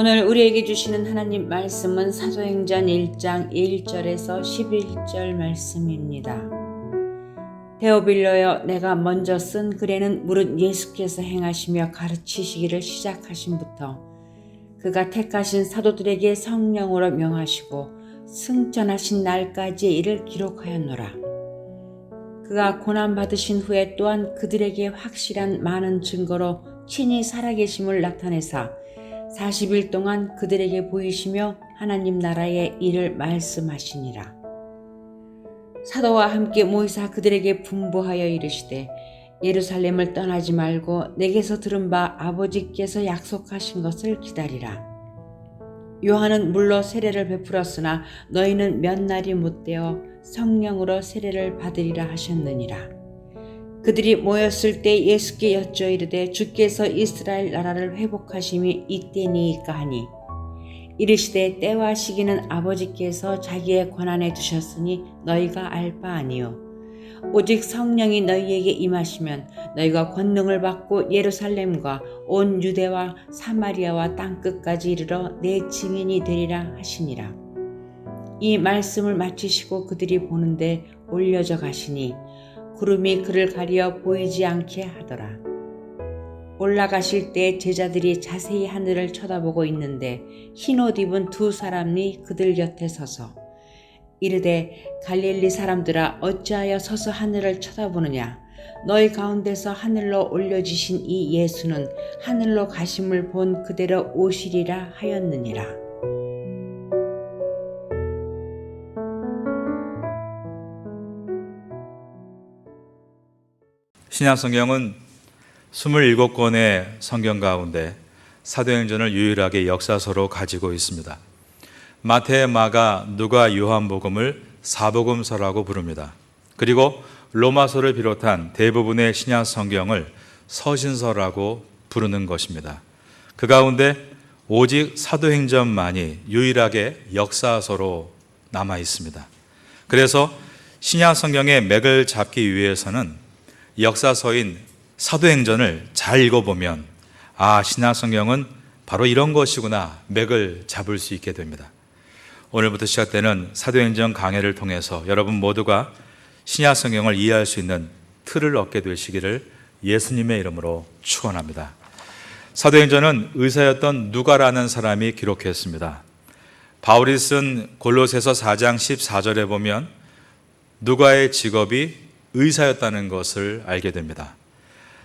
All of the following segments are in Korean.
오늘 우리에게 주시는 하나님 말씀은 사도행전 1장 1절에서 11절 말씀입니다. 데오빌로여, 내가 먼저 쓴 글에는 무릇 예수께서 행하시며 가르치시기를 시작하심부터 그가 택하신 사도들에게 성령으로 명하시고 승천하신 날까지의 일을 기록하였노라. 그가 고난받으신 후에 또한 그들에게 확실한 많은 증거로 친히 살아계심을 나타내사 40일 동안 그들에게 보이시며 하나님 나라의 일을 말씀하시니라. 사도와 함께 모이사 그들에게 분부하여 이르시되 예루살렘을 떠나지 말고 내게서 들은 바 아버지께서 약속하신 것을 기다리라. 요한은 물로 세례를 베풀었으나 너희는 몇 날이 못되어 성령으로 세례를 받으리라 하셨느니라. 그들이 모였을 때 예수께 여쭈어 이르되 주께서 이스라엘 나라를 회복하심이 이때니이까 하니 이르시되 때와 시기는 아버지께서 자기의 권한에 두셨으니 너희가 알 바 아니요 오직 성령이 너희에게 임하시면 너희가 권능을 받고 예루살렘과 온 유대와 사마리아와 땅끝까지 이르러 내 증인이 되리라 하시니라. 이 말씀을 마치시고 그들이 보는데 올려져 가시니 구름이 그를 가리어 보이지 않게 하더라. 올라가실 때 제자들이 자세히 하늘을 쳐다보고 있는데 흰옷 입은 두 사람이 그들 곁에 서서 이르되 갈릴리 사람들아, 어찌하여 서서 하늘을 쳐다보느냐? 너희 가운데서 하늘로 올려지신 이 예수는 하늘로 가심을 본 그대로 오시리라 하였느니라. 신약성경은 27권의 성경 가운데 사도행전을 유일하게 역사서로 가지고 있습니다. 마태, 마가, 누가, 요한복음을 사복음서라고 부릅니다. 그리고 로마서를 비롯한 대부분의 신약성경을 서신서라고 부르는 것입니다. 그 가운데 오직 사도행전만이 유일하게 역사서로 남아 있습니다. 그래서 신약성경의 맥을 잡기 위해서는 역사서인 사도행전을 잘 읽어보면 신약성경은 바로 이런 것이구나 맥을 잡을 수 있게 됩니다. 오늘부터 시작되는 사도행전 강해를 통해서 여러분 모두가 신약성경을 이해할 수 있는 틀을 얻게 되시기를 예수님의 이름으로 축원합니다. 사도행전은 의사였던 누가라는 사람이 기록했습니다. 바울이 쓴 골로새서 4장 14절에 보면 누가의 직업이 의사였다는 것을 알게 됩니다.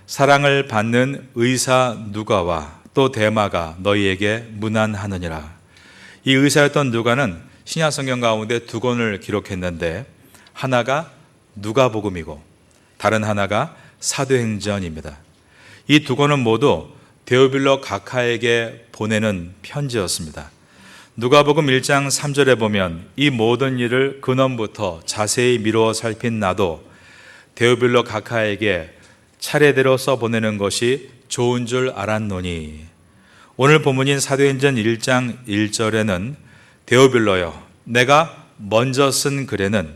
사랑을 받는 의사 누가와 또 데마가 너희에게 문안하느니라. 이 의사였던 누가는 신약성경 가운데 두 권을 기록했는데 하나가 누가복음이고 다른 하나가 사도행전입니다. 이 두 권은 모두 데오빌로 각하에게 보내는 편지였습니다. 누가복음 1장 3절에 보면 이 모든 일을 근원부터 자세히 미루어 살핀 나도 데오빌로 각하에게 차례대로 써보내는 것이 좋은 줄 알았노니. 오늘 본문인 사도행전 1장 1절에는 데오빌로여, 내가 먼저 쓴 글에는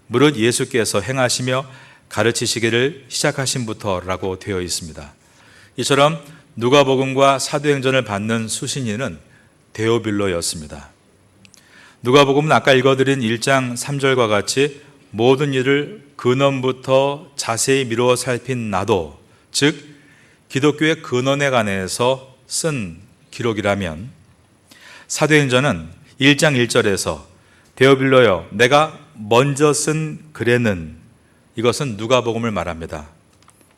무릇 예수께서 행하시며 가르치시기를 시작하심부터 라고 되어 있습니다. 이처럼 누가복음과 사도행전을 받는 수신인은 데오빌로였습니다. 누가복음은 아까 읽어드린 1장 3절과 같이 모든 일을 근원부터 자세히 미루어 살핀 나도, 즉 기독교의 근원에 관해서 쓴 기록이라면 사도행전은 1장 1절에서 데오빌로여, 내가 먼저 쓴 글에는, 이것은 누가복음을 말합니다.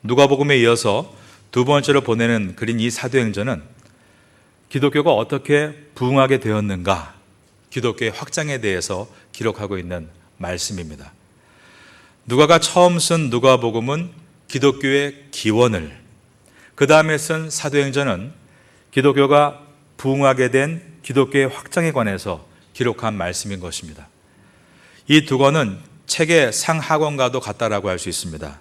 누가복음에 이어서 두 번째로 보내는 글인 이 사도행전은 기독교가 어떻게 부흥하게 되었는가, 기독교의 확장에 대해서 기록하고 있는 말씀입니다. 누가가 처음 쓴 누가복음은 기독교의 기원을, 그 다음에 쓴 사도행전은 기독교가 부흥하게 된 기독교의 확장에 관해서 기록한 말씀인 것입니다. 이 두 권은 책의 상하권과도 같다라고 할 수 있습니다.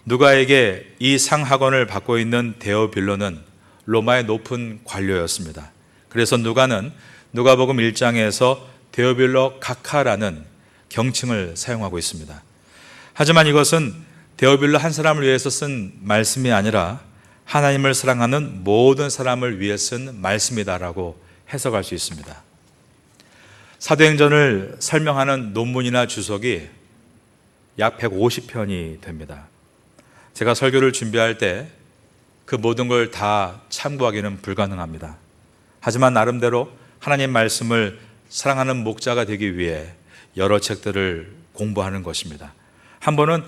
누가에게 이 상하권을 받고 있는 데오빌로는 로마의 높은 관료였습니다. 그래서 누가는 누가복음 1장에서 데오빌로 각하라는 경칭을 사용하고 있습니다. 하지만 이것은 데오빌로 한 사람을 위해서 쓴 말씀이 아니라 하나님을 사랑하는 모든 사람을 위해 쓴 말씀이다라고 해석할 수 있습니다. 사도행전을 설명하는 논문이나 주석이 약 150편이 됩니다. 제가 설교를 준비할 때 그 모든 걸 다 참고하기는 불가능합니다. 하지만 나름대로 하나님 말씀을 사랑하는 목자가 되기 위해 여러 책들을 공부하는 것입니다. 한 번은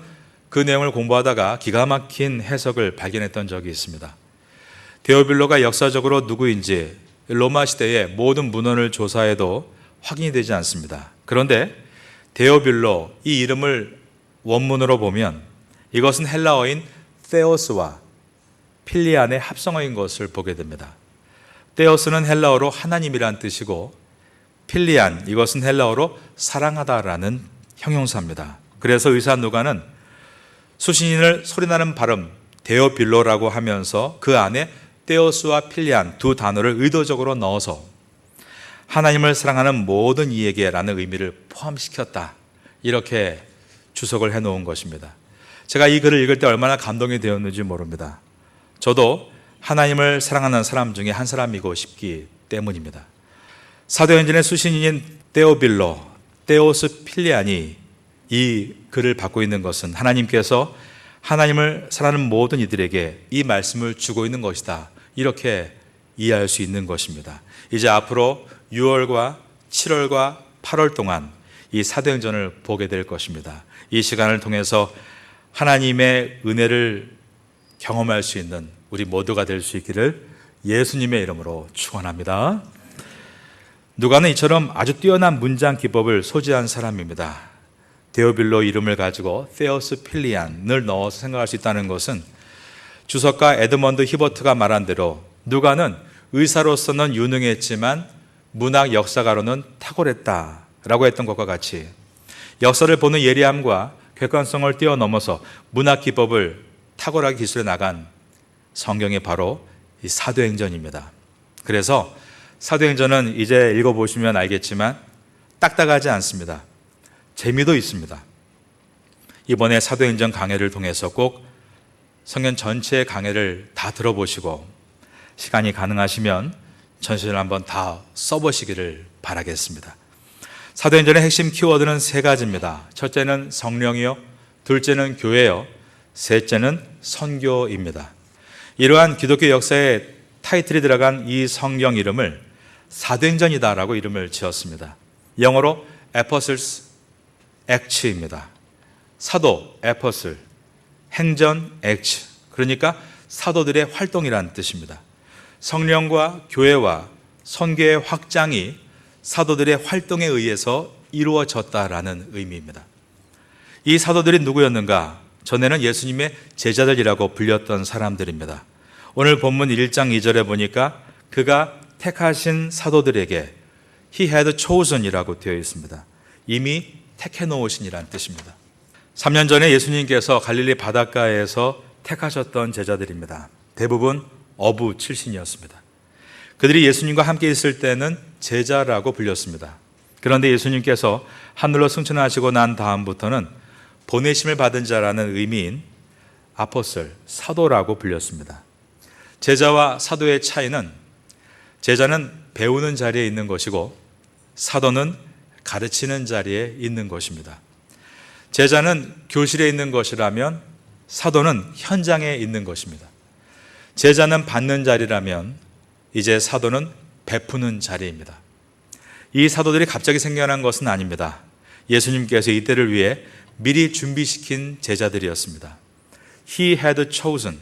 그 내용을 공부하다가 기가 막힌 해석을 발견했던 적이 있습니다. 데오빌로가 역사적으로 누구인지 로마 시대의 모든 문헌을 조사해도 확인이 되지 않습니다. 그런데 데오빌로, 이 이름을 원문으로 보면 이것은 헬라어인 theos와 필리안의 합성어인 것을 보게 됩니다. theos는 헬라어로 하나님이란 뜻이고 필리안, 이것은 헬라어로 사랑하다라는 형용사입니다. 그래서 의사 누가는 수신인을 소리나는 발음 데오빌로라고 하면서 그 안에 theos와 필리안 두 단어를 의도적으로 넣어서 하나님을 사랑하는 모든 이에게 라는 의미를 포함시켰다, 이렇게 주석을 해놓은 것입니다. 제가 이 글을 읽을 때 얼마나 감동이 되었는지 모릅니다. 저도 하나님을 사랑하는 사람 중에 한 사람이고 싶기 때문입니다. 사도행전의 수신인인 데오빌로, 데오스 필리안이 이 글을 받고 있는 것은 하나님께서 하나님을 사랑하는 모든 이들에게 이 말씀을 주고 있는 것이다, 이렇게 이해할 수 있는 것입니다. 이제 앞으로 6월과 7월과 8월 동안 이 사도행전을 보게 될 것입니다. 이 시간을 통해서 하나님의 은혜를 경험할 수 있는 우리 모두가 될 수 있기를 예수님의 이름으로 축원합니다. 누가는 이처럼 아주 뛰어난 문장 기법을 소지한 사람입니다. 데오빌로 이름을 가지고 theos 필리안을 넣어서 생각할 수 있다는 것은 주석가 에드먼드 히버트가 말한 대로 누가는 의사로서는 유능했지만 문학 역사가로는 탁월했다라고 했던 것과 같이 역사를 보는 예리함과 객관성을 뛰어넘어서 문학 기법을 탁월하게 기술해 나간 성경이 바로 이 사도행전입니다. 그래서 사도행전은 이제 읽어보시면 알겠지만 딱딱하지 않습니다. 재미도 있습니다. 이번에 사도행전 강해를 통해서 꼭 성경 전체의 강해를 다 들어보시고 시간이 가능하시면 전시를 한번 다 써보시기를 바라겠습니다. 사도행전의 핵심 키워드는 세 가지입니다. 첫째는 성령이요, 둘째는 교회요, 셋째는 선교입니다. 이러한 기독교 역사에 타이틀이 들어간 이 성경 이름을 사도행전이다라고 이름을 지었습니다. 영어로 Apostles Acts입니다. 사도, 에퍼슬, 행전, 액츠, 그러니까 사도들의 활동이라는 뜻입니다. 성령과 교회와 선교의 확장이 사도들의 활동에 의해서 이루어졌다라는 의미입니다. 이 사도들이 누구였는가? 전에는 예수님의 제자들이라고 불렸던 사람들입니다. 오늘 본문 1장 2절에 보니까 그가 택하신 사도들에게 He had chosen이라고 되어 있습니다. 이미 택해 놓으신이라는 뜻입니다. 3년 전에 예수님께서 갈릴리 바닷가에서 택하셨던 제자들입니다. 대부분 어부 출신이었습니다. 그들이 예수님과 함께 있을 때는 제자라고 불렸습니다. 그런데 예수님께서 하늘로 승천하시고 난 다음부터는 보내심을 받은 자라는 의미인 아포슬, 사도라고 불렸습니다. 제자와 사도의 차이는 제자는 배우는 자리에 있는 것이고 사도는 가르치는 자리에 있는 것입니다. 제자는 교실에 있는 것이라면 사도는 현장에 있는 것입니다. 제자는 받는 자리라면 이제 사도는 베푸는 자리입니다. 이 사도들이 갑자기 생겨난 것은 아닙니다. 예수님께서 이때를 위해 미리 준비시킨 제자들이었습니다. He had chosen,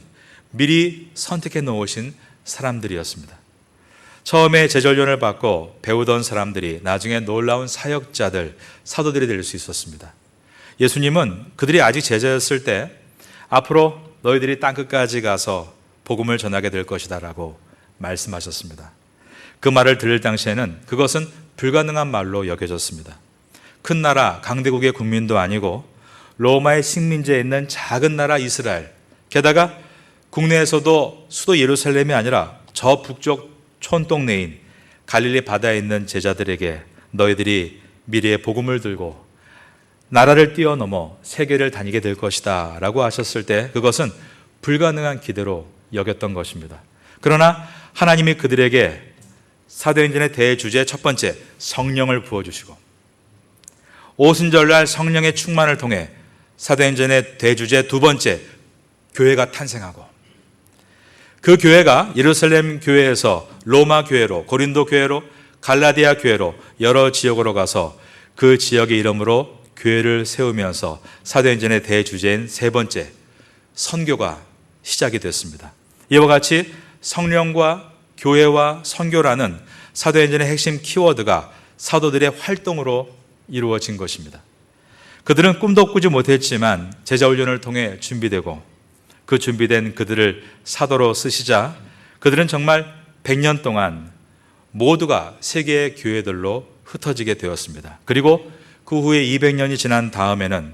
미리 선택해 놓으신 사람들이었습니다. 처음에 제자훈련을 받고 배우던 사람들이 나중에 놀라운 사역자들, 사도들이 될 수 있었습니다. 예수님은 그들이 아직 제자였을 때 앞으로 너희들이 땅끝까지 가서 복음을 전하게 될 것이다 라고 말씀하셨습니다. 그 말을 들을 당시에는 그것은 불가능한 말로 여겨졌습니다. 큰 나라 강대국의 국민도 아니고 로마의 식민지에 있는 작은 나라 이스라엘, 게다가 국내에서도 수도 예루살렘이 아니라 저 북쪽 촌동네인 갈릴리 바다에 있는 제자들에게 너희들이 미래의 복음을 들고 나라를 뛰어넘어 세계를 다니게 될 것이다 라고 하셨을 때 그것은 불가능한 기대로 여겼던 것입니다. 그러나 하나님이 그들에게 사도행전의 대주제 첫 번째, 성령을 부어주시고, 오순절날 성령의 충만을 통해 사도행전의 대주제 두 번째, 교회가 탄생하고, 그 교회가 예루살렘 교회에서 로마 교회로, 고린도 교회로, 갈라디아 교회로 여러 지역으로 가서 그 지역의 이름으로 교회를 세우면서 사도행전의 대주제인 세 번째, 선교가 시작이 됐습니다. 이와 같이 성령과 교회와 선교라는 사도행전의 핵심 키워드가 사도들의 활동으로 이루어진 것입니다. 그들은 꿈도 꾸지 못했지만 제자훈련을 통해 준비되고, 그 준비된 그들을 사도로 쓰시자 그들은 정말 100년 동안 모두가 세계의 교회들로 흩어지게 되었습니다. 그리고 그 후에 200년이 지난 다음에는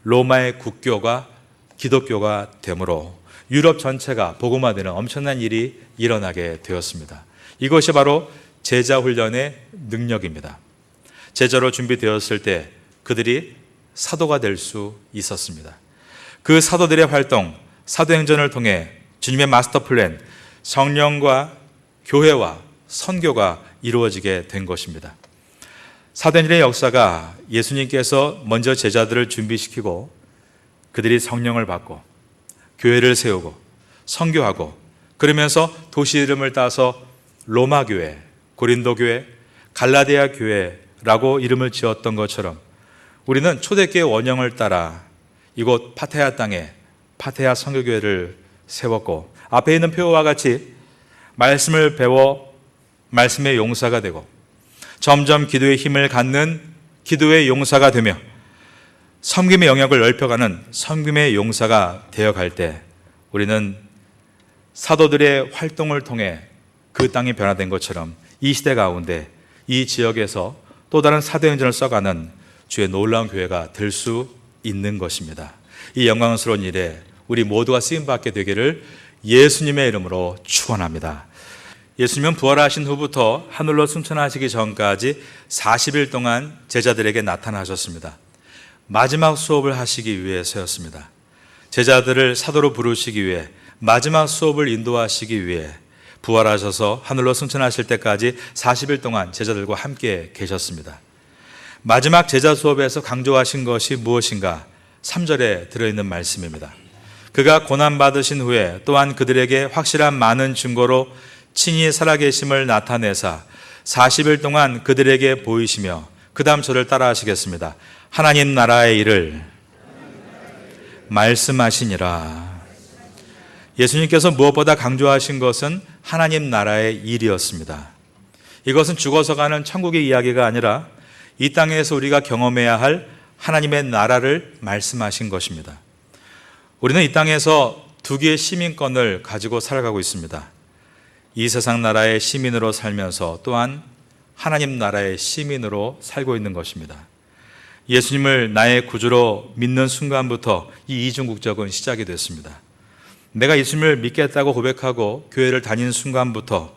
로마의 국교가 기독교가 되므로 유럽 전체가 복음화되는 엄청난 일이 일어나게 되었습니다. 이것이 바로 제자훈련의 능력입니다. 제자로 준비되었을 때 그들이 사도가 될 수 있었습니다. 그 사도들의 활동, 사도행전을 통해 주님의 마스터 플랜, 성령과 교회와 선교가 이루어지게 된 것입니다. 사도행전의 역사가 예수님께서 먼저 제자들을 준비시키고 그들이 성령을 받고 교회를 세우고 선교하고, 그러면서 도시 이름을 따서 로마 교회, 고린도 교회, 갈라디아 교회라고 이름을 지었던 것처럼 우리는 초대교회 원형을 따라 이곳 파테아 땅에 파테아 선교교회를 세웠고, 앞에 있는 표와 같이 말씀을 배워 말씀의 용사가 되고, 점점 기도의 힘을 갖는 기도의 용사가 되며, 섬김의 영역을 넓혀가는 섬김의 용사가 되어갈 때 우리는 사도들의 활동을 통해 그 땅이 변화된 것처럼 이 시대 가운데 이 지역에서 또 다른 사도행전을 써가는 주의 놀라운 교회가 될 수 있는 것입니다. 이 영광스러운 일에 우리 모두가 쓰임받게 되기를 예수님의 이름으로 축원합니다. 예수님은 부활하신 후부터 하늘로 승천하시기 전까지 40일 동안 제자들에게 나타나셨습니다. 마지막 수업을 하시기 위해서였습니다. 제자들을 사도로 부르시기 위해, 마지막 수업을 인도하시기 위해 부활하셔서 하늘로 승천하실 때까지 40일 동안 제자들과 함께 계셨습니다. 마지막 제자 수업에서 강조하신 것이 무엇인가? 3절에 들어있는 말씀입니다. 그가 고난받으신 후에 또한 그들에게 확실한 많은 증거로 친히 살아계심을 나타내사 40일 동안 그들에게 보이시며, 그 다음 절을 따라 하시겠습니다. 하나님 나라의 일을 말씀하시니라. 예수님께서 무엇보다 강조하신 것은 하나님 나라의 일이었습니다. 이것은 죽어서 가는 천국의 이야기가 아니라 이 땅에서 우리가 경험해야 할 하나님의 나라를 말씀하신 것입니다. 우리는 이 땅에서 두 개의 시민권을 가지고 살아가고 있습니다. 이 세상 나라의 시민으로 살면서 또한 하나님 나라의 시민으로 살고 있는 것입니다. 예수님을 나의 구주로 믿는 순간부터 이 이중국적은 시작이 됐습니다. 내가 예수님을 믿겠다고 고백하고 교회를 다니는 순간부터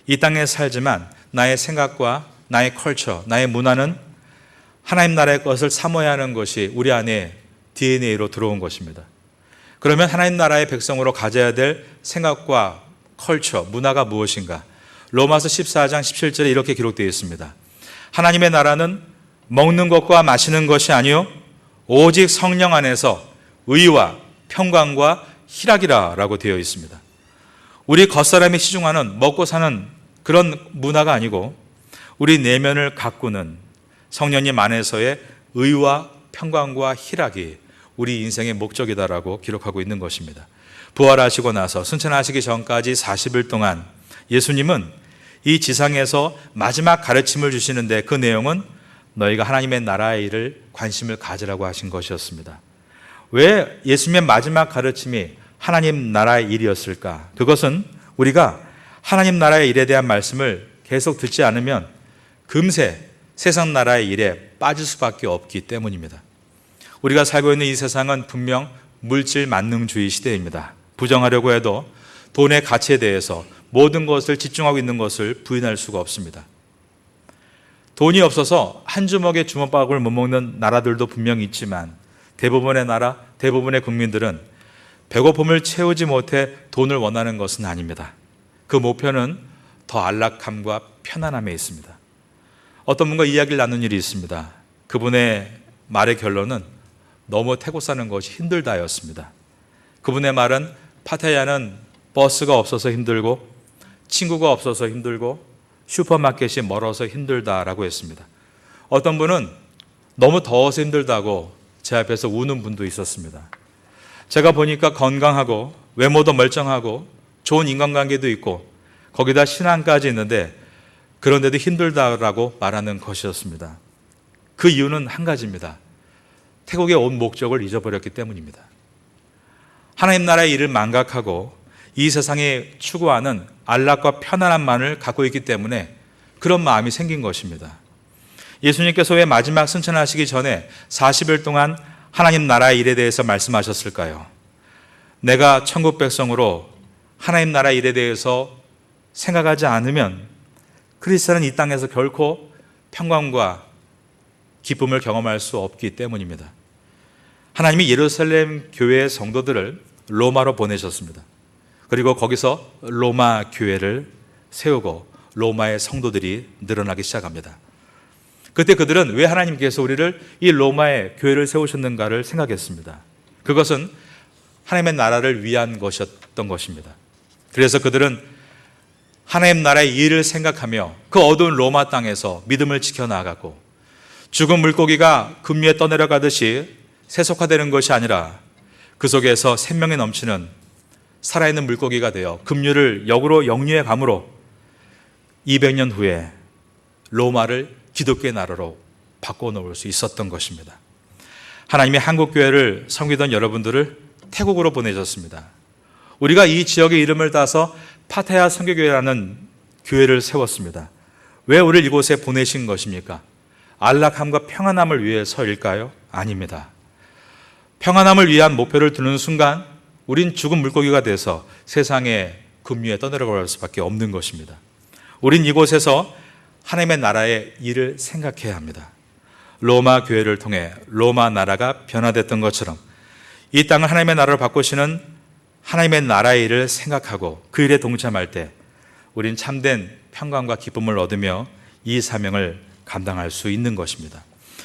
이 땅에 살지만 나의 생각과 나의 컬처, 나의 문화는 하나님 나라의 것을 사모해야 하는 것이 우리 안에 DNA로 들어온 것입니다. 그러면 하나님 나라의 백성으로 가져야 될 생각과 컬처, 문화가 무엇인가? 로마서 14장 17절에 이렇게 기록되어 있습니다. 하나님의 나라는 먹는 것과 마시는 것이 아니요 오직 성령 안에서 의와 평강과 희락이라 라고 되어 있습니다. 우리 겉사람이 시중하는 먹고 사는 그런 문화가 아니고 우리 내면을 가꾸는 성령님 안에서의 의와 평강과 희락이 우리 인생의 목적이다라고 기록하고 있는 것입니다. 부활하시고 나서 승천하시기 전까지 40일 동안 예수님은 이 지상에서 마지막 가르침을 주시는데 그 내용은 너희가 하나님의 나라의 일을 관심을 가지라고 하신 것이었습니다. 왜 예수님의 마지막 가르침이 하나님 나라의 일이었을까? 그것은 우리가 하나님 나라의 일에 대한 말씀을 계속 듣지 않으면 금세 세상 나라의 일에 빠질 수밖에 없기 때문입니다. 우리가 살고 있는 이 세상은 분명 물질 만능주의 시대입니다. 부정하려고 해도 돈의 가치에 대해서 모든 것을 집중하고 있는 것을 부인할 수가 없습니다. 돈이 없어서 한 주먹에 주먹밥을 못 먹는 나라들도 분명히 있지만 대부분의 나라, 대부분의 국민들은 배고픔을 채우지 못해 돈을 원하는 것은 아닙니다. 그 목표는 더 안락함과 편안함에 있습니다. 어떤 분과 이야기를 나눈 일이 있습니다. 그분의 말의 결론은 너무 태국 사는 것이 힘들다였습니다. 그분의 말은 파타야는 버스가 없어서 힘들고 친구가 없어서 힘들고 슈퍼마켓이 멀어서 힘들다라고 했습니다. 어떤 분은 너무 더워서 힘들다고 제 앞에서 우는 분도 있었습니다. 제가 보니까 건강하고 외모도 멀쩡하고 좋은 인간관계도 있고 거기다 신앙까지 있는데 그런데도 힘들다라고 말하는 것이었습니다. 그 이유는 한 가지입니다. 태국에 온 목적을 잊어버렸기 때문입니다. 하나님 나라의 일을 망각하고 이 세상에 추구하는 안락과 편안함만을 갖고 있기 때문에 그런 마음이 생긴 것입니다. 예수님께서 왜 마지막 승천하시기 전에 40일 동안 하나님 나라의 일에 대해서 말씀하셨을까요? 내가 천국 백성으로 하나님 나라 일에 대해서 생각하지 않으면 그리스도는 이 땅에서 결코 평강과 기쁨을 경험할 수 없기 때문입니다. 하나님이 예루살렘 교회의 성도들을 로마로 보내셨습니다. 그리고 거기서 로마 교회를 세우고 로마의 성도들이 늘어나기 시작합니다. 그때 그들은 왜 하나님께서 우리를 이 로마의 교회를 세우셨는가를 생각했습니다. 그것은 하나님의 나라를 위한 것이었던 것입니다. 그래서 그들은 하나님 나라의 일을 생각하며 그 어두운 로마 땅에서 믿음을 지켜나갔고 죽은 물고기가 금위에 떠내려가듯이 세속화되는 것이 아니라 그 속에서 생명이 넘치는 살아있는 물고기가 되어 금류를 역으로 영유해 감으로 200년 후에 로마를 기독교의 나라로 바꿔놓을 수 있었던 것입니다. 하나님이 한국교회를 섬기던 여러분들을 태국으로 보내셨습니다. 우리가 이 지역의 이름을 따서 파타야 선교교회라는 교회를 세웠습니다. 왜 우리를 이곳에 보내신 것입니까? 안락함과 평안함을 위해서일까요? 아닙니다. 평안함을 위한 목표를 두는 순간 우린 죽은 물고기가 돼서 세상의 금류에 떠내려갈 수밖에 없는 것입니다. 우린 이곳에서 하나님의 나라의 일을 생각해야 합니다. 로마 교회를 통해 로마 나라가 변화됐던 것처럼 이 땅을 하나님의 나라로 바꾸시는 하나님의 나라의 일을 생각하고 그 일에 동참할 때 우린 참된 평강과 기쁨을 얻으며 이 사명을 감당할 수 있는 것입니다.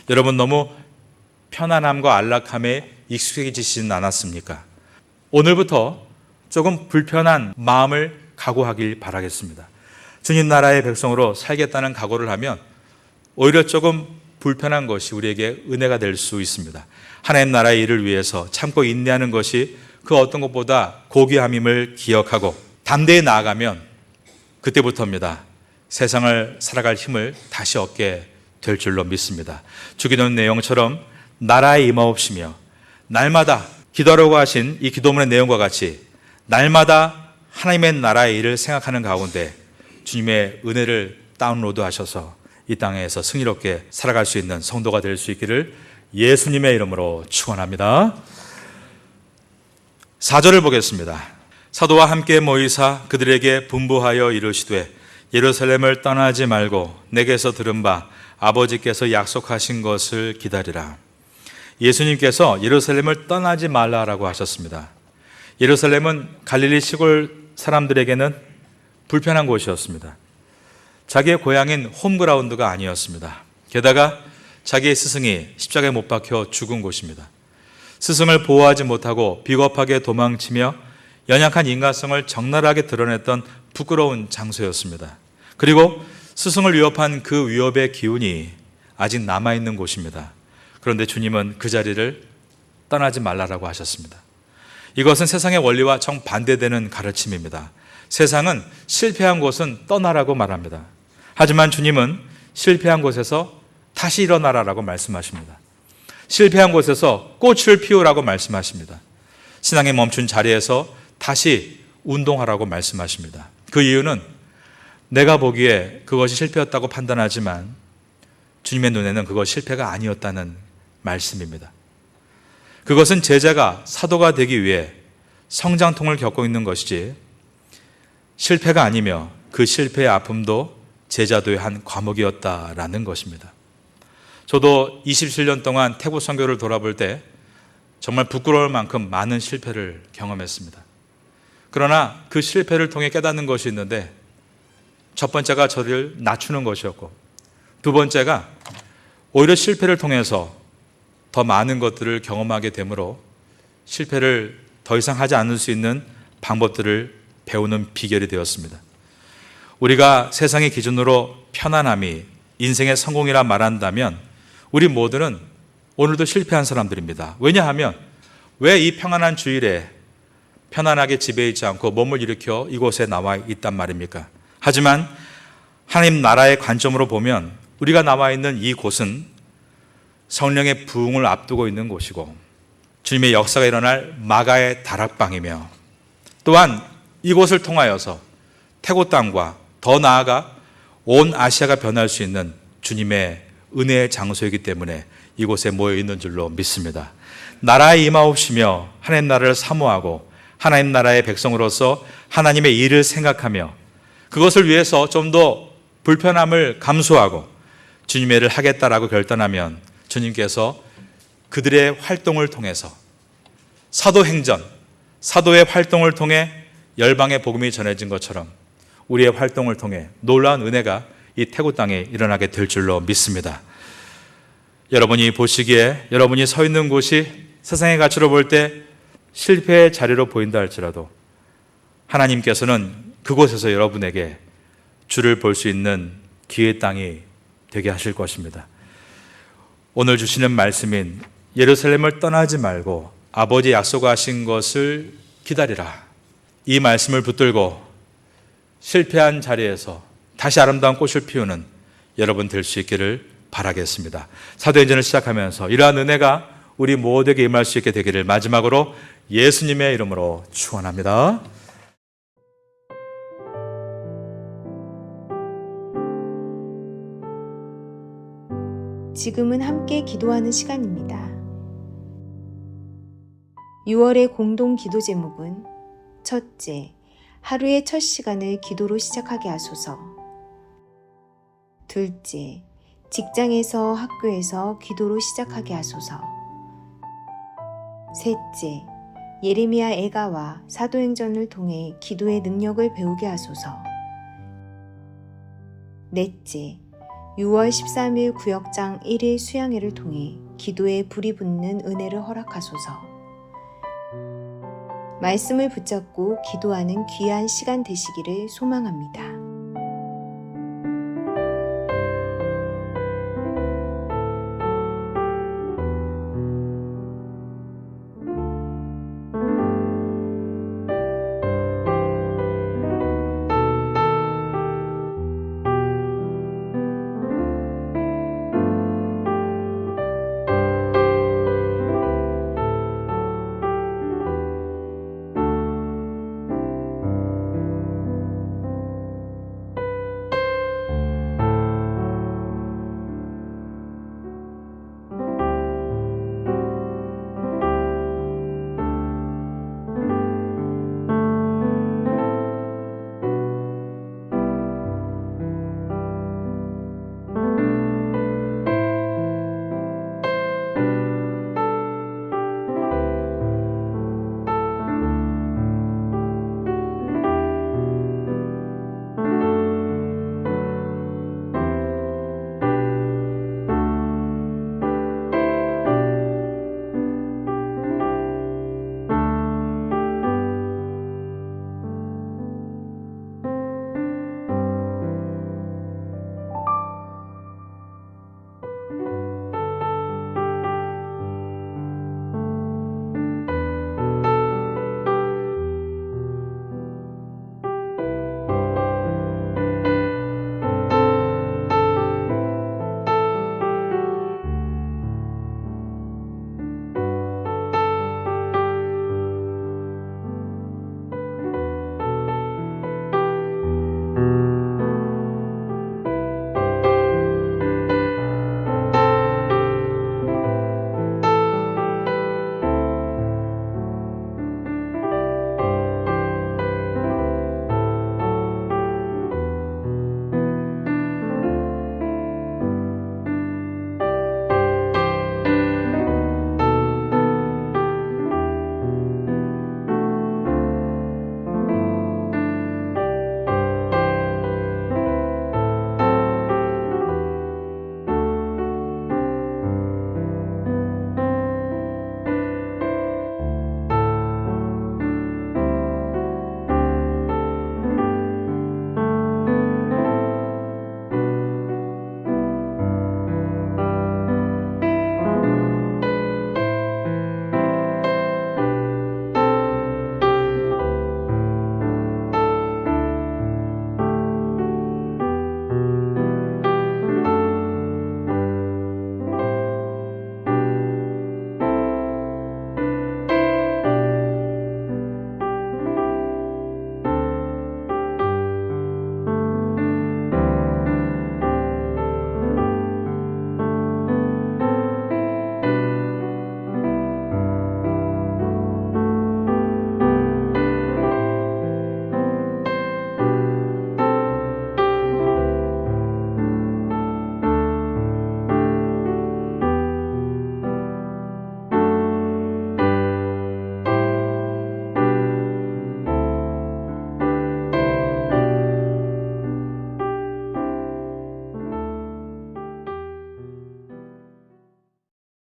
여러분 너무 편안함과 안락함에 익숙해지시진 않았습니까? 오늘부터 조금 불편한 마음을 각오하길 바라겠습니다. 주님 나라의 백성으로 살겠다는 각오를 하면 오히려 조금 불편한 것이 우리에게 은혜가 될 수 있습니다. 하나님 나라의 일을 위해서 참고 인내하는 것이 그 어떤 것보다 고귀함임을 기억하고 담대히 나아가면 그때부터입니다. 세상을 살아갈 힘을 다시 얻게 될 줄로 믿습니다. 주기도문 내용처럼 나라에 임하옵시며 날마다 기도하라고 하신 이 기도문의 내용과 같이 날마다 하나님의 나라의 일을 생각하는 가운데 주님의 은혜를 다운로드 하셔서 이 땅에서 승리롭게 살아갈 수 있는 성도가 될 수 있기를 예수님의 이름으로 축원합니다. 4절을 보겠습니다. 사도와 함께 모이사 그들에게 분부하여 이르시되 예루살렘을 떠나지 말고 내게서 들은 바 아버지께서 약속하신 것을 기다리라. 예수님께서 예루살렘을 떠나지 말라라고 하셨습니다. 예루살렘은 갈릴리 시골 사람들에게는 불편한 곳이었습니다. 자기의 고향인 홈그라운드가 아니었습니다. 게다가 자기의 스승이 십자가에 못 박혀 죽은 곳입니다. 스승을 보호하지 못하고 비겁하게 도망치며 연약한 인간성을 적나라하게 드러냈던 부끄러운 장소였습니다. 그리고 스승을 위협한 그 위협의 기운이 아직 남아있는 곳입니다. 그런데 주님은 그 자리를 떠나지 말라라고 하셨습니다. 이것은 세상의 원리와 정반대되는 가르침입니다. 세상은 실패한 곳은 떠나라고 말합니다. 하지만 주님은 실패한 곳에서 다시 일어나라라고 말씀하십니다. 실패한 곳에서 꽃을 피우라고 말씀하십니다. 신앙이 멈춘 자리에서 다시 운동하라고 말씀하십니다. 그 이유는 내가 보기에 그것이 실패였다고 판단하지만 주님의 눈에는 그것이 실패가 아니었다는 말씀입니다. 그것은 제자가 사도가 되기 위해 성장통을 겪고 있는 것이지 실패가 아니며 그 실패의 아픔도 제자도의 한 과목이었다라는 것입니다. 저도 27년 동안 태국 선교를 돌아볼 때 정말 부끄러울 만큼 많은 실패를 경험했습니다. 그러나 그 실패를 통해 깨닫는 것이 있는데 첫 번째가 저를 낮추는 것이었고, 두 번째가 오히려 실패를 통해서 더 많은 것들을 경험하게 되므로 실패를 더 이상 하지 않을 수 있는 방법들을 배우는 비결이 되었습니다. 우리가 세상의 기준으로 편안함이 인생의 성공이라 말한다면 우리 모두는 오늘도 실패한 사람들입니다. 왜냐하면 왜 이 평안한 주일에 편안하게 집에 있지 않고 몸을 일으켜 이곳에 나와 있단 말입니까? 하지만 하나님 나라의 관점으로 보면 우리가 나와 있는 이 곳은 성령의 부흥을 앞두고 있는 곳이고 주님의 역사가 일어날 마가의 다락방이며 또한 이곳을 통하여서 태고 땅과 더 나아가 온 아시아가 변할 수 있는 주님의 은혜의 장소이기 때문에 이곳에 모여 있는 줄로 믿습니다. 나라에 임하옵시며 하나님 나라를 사모하고 하나님 나라의 백성으로서 하나님의 일을 생각하며 그것을 위해서 좀 더 불편함을 감수하고 주님의 일을 하겠다라고 결단하면 주님께서 그들의 활동을 통해서 사도행전, 사도의 활동을 통해 열방의 복음이 전해진 것처럼 우리의 활동을 통해 놀라운 은혜가 이 태국 땅에 일어나게 될 줄로 믿습니다. 여러분이 보시기에 여러분이 서 있는 곳이 세상의 가치로 볼 때 실패의 자리로 보인다 할지라도 하나님께서는 그곳에서 여러분에게 주를 볼 수 있는 기회의 땅이 되게 하실 것입니다. 오늘 주시는 말씀인 예루살렘을 떠나지 말고 아버지 약속하신 것을 기다리라. 이 말씀을 붙들고 실패한 자리에서 다시 아름다운 꽃을 피우는 여러분 될 수 있기를 바라겠습니다. 사도행전을 시작하면서 이러한 은혜가 우리 모두에게 임할 수 있게 되기를 마지막으로 예수님의 이름으로 축원합니다. 지금은 함께 기도하는 시간입니다. 6월의 공동 기도 제목은 첫째, 하루의 첫 시간을 기도로 시작하게 하소서. 둘째, 직장에서 학교에서 기도로 시작하게 하소서. 셋째, 예레미야 애가와 사도행전을 통해 기도의 능력을 배우게 하소서. 넷째, 6월 13일 구역장 1일 수양회를 통해 기도에 불이 붙는 은혜를 허락하소서. 말씀을 붙잡고 기도하는 귀한 시간 되시기를 소망합니다.